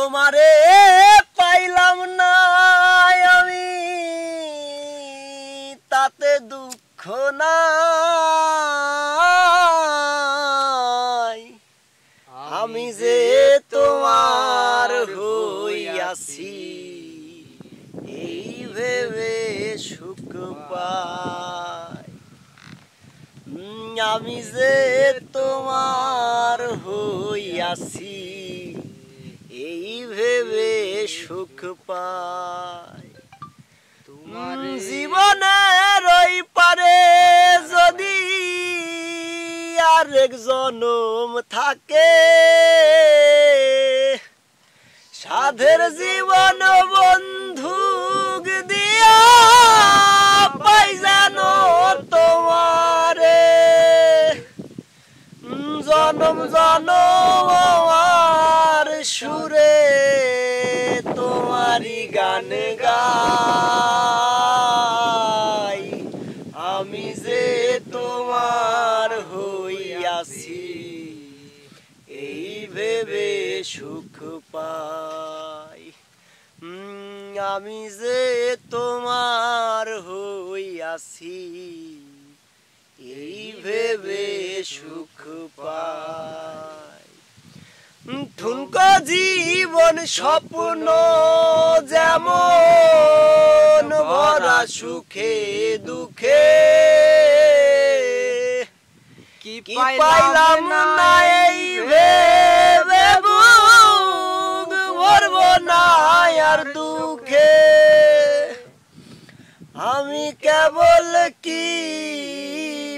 তোমারে পাইলাম না আমি তাতে দুঃখ নাই আমি যে তোমার হইয়াছি এই ভেবে সুখ পাই আমি যে তোমার হইয়াছি এই ভেবে সুখ পাই তোমার জীবনের ওই পারে যদি আরেক জনম থাকে সাধের জীবন বন্ধুক দিয়া পাই জানো তোমারে জনম জনম আমার সুরে তোমারি গান গাই আমি যে তোমার হইয়াছি এই ভেবে সুখ পাই আমি যে তোমার হইয়াছি এই ভেবে সুখ পাই ঠুনকো জীবন স্বপ্ন যেমন ভরা সুখে দুঃখে কি পাইলাম না এই ভেবে বুক ভরব না আর দুঃখে আমি কেবল কি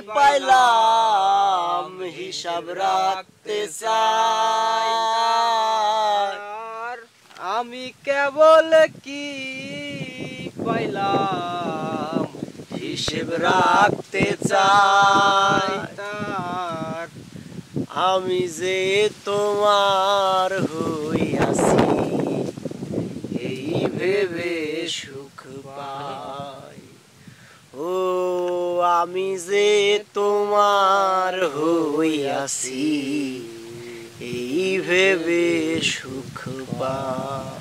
পাইলাম হিসাব রাখতে চাই আমি কেবল কি পাইলাম হিসাব রাখতে চাই আমি যে তোমার হইয়াছি এই ভেবে সুখ পাই ও আমি যে তোমার হইয়াছি এই ভেবে সুখ পাই।